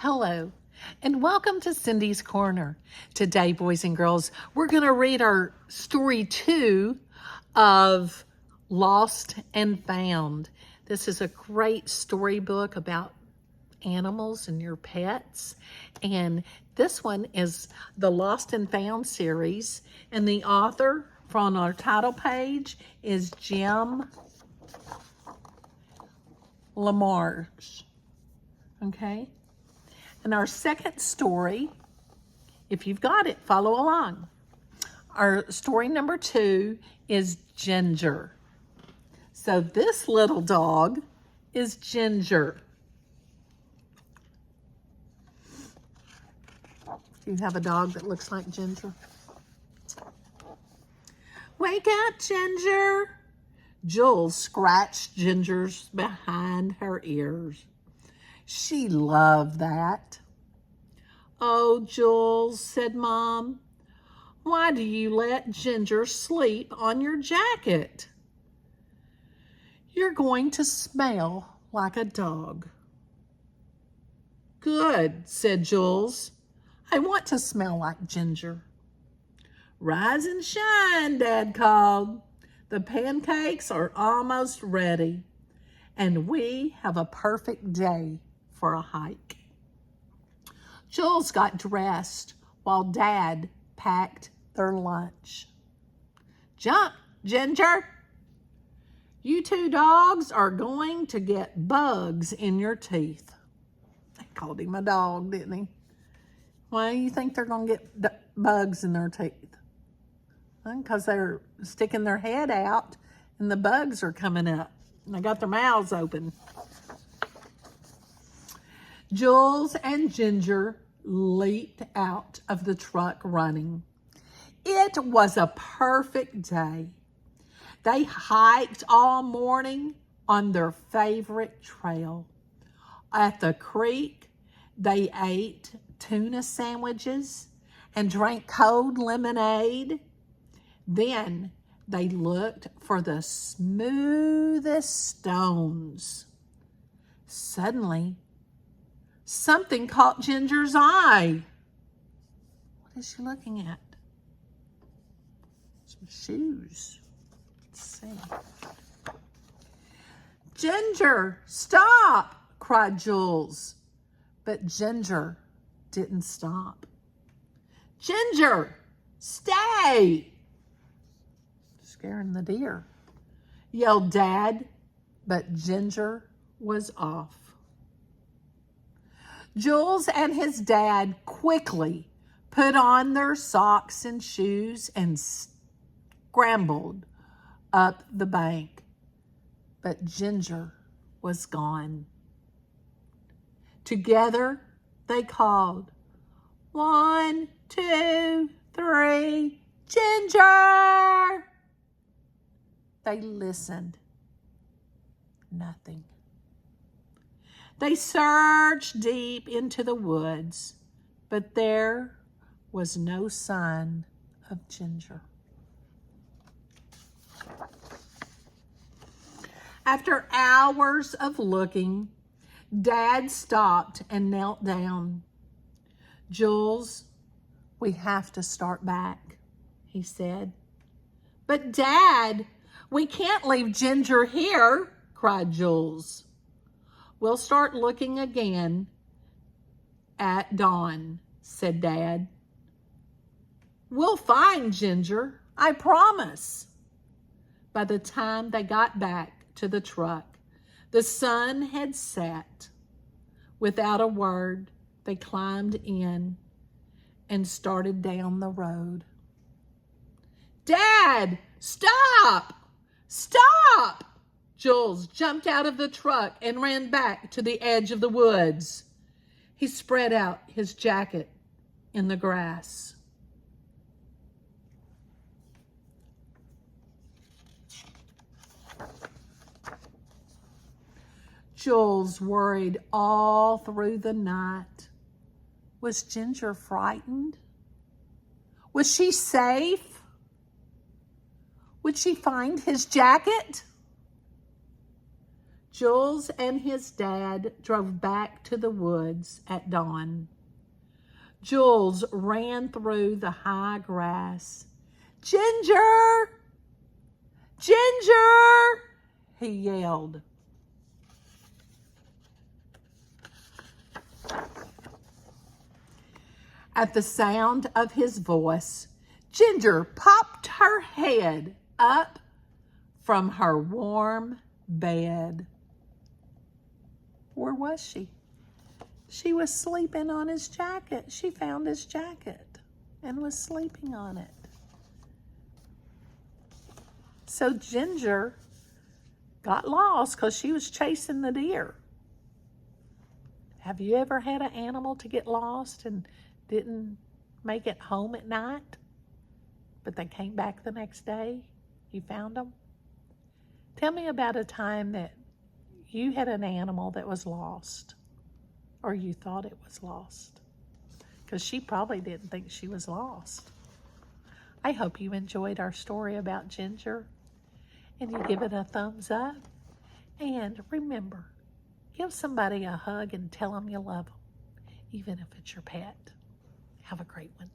Hello, and welcome to Cindy's Corner. Today, boys and girls, we're going to read our story 2 of Lost and Found. This is a great storybook about animals and your pets. And this one is the Lost and Found series. And the author from our title page is Jim LaMarche. Okay? And our second story, if you've got it, follow along. Our story number 2 is Ginger. So this little dog is Ginger. Do you have a dog that looks like Ginger? Wake up, Ginger. Jules scratched Ginger's behind her ears. She loved that. "Oh, Jules," said Mom, "why do you let Ginger sleep on your jacket? You're going to smell like a dog." "Good," said Jules. "I want to smell like Ginger." "Rise and shine," Dad called. "The pancakes are almost ready, and we have a perfect day for a hike." Jules got dressed while Dad packed their lunch. "Jump, Ginger. You 2 dogs are going to get bugs in your teeth." They called him a dog, didn't he? Why do you think they're going to get bugs in their teeth? Because they're sticking their head out and the bugs are coming up. And they got their mouths open. Jules and Ginger leaped out of the truck running. It was a perfect day. They hiked all morning on their favorite trail. At the creek, they ate tuna sandwiches and drank cold lemonade. Then they looked for the smoothest stones. Suddenly, something caught Ginger's eye. What is she looking at? Some shoes. Let's see. "Ginger, stop!" cried Jules. But Ginger didn't stop. "Ginger, stay!" "Scaring the deer," yelled Dad, but Ginger was off. Jules and his dad quickly put on their socks and shoes and scrambled up the bank. But Ginger was gone. Together, they called, "1, 2, 3, Ginger!" They listened. Nothing. They searched deep into the woods, but there was no sign of Ginger. After hours of looking, Dad stopped and knelt down. "Jules, we have to start back," he said. "But Dad, we can't leave Ginger here," cried Jules. "We'll start looking again at dawn," said Dad. "We'll find Ginger, I promise." By the time they got back to the truck, the sun had set. Without a word, they climbed in and started down the road. "Dad, stop! Stop!" Jules jumped out of the truck and ran back to the edge of the woods. He spread out his jacket in the grass. Jules worried all through the night. Was Ginger frightened? Was she safe? Would she find his jacket? Jules and his dad drove back to the woods at dawn. Jules ran through the high grass. "Ginger! Ginger!" he yelled. At the sound of his voice, Ginger popped her head up from her warm bed. Where was she? She was sleeping on his jacket. She found his jacket and was sleeping on it. So Ginger got lost because she was chasing the deer. Have you ever had an animal to get lost and didn't make it home at night, but they came back the next day? You found them? Tell me about a time that you had an animal that was lost, or you thought it was lost, because she probably didn't think she was lost. I hope you enjoyed our story about Ginger, and you give it a thumbs up. And remember, give somebody a hug and tell them you love them, even if it's your pet. Have a great one.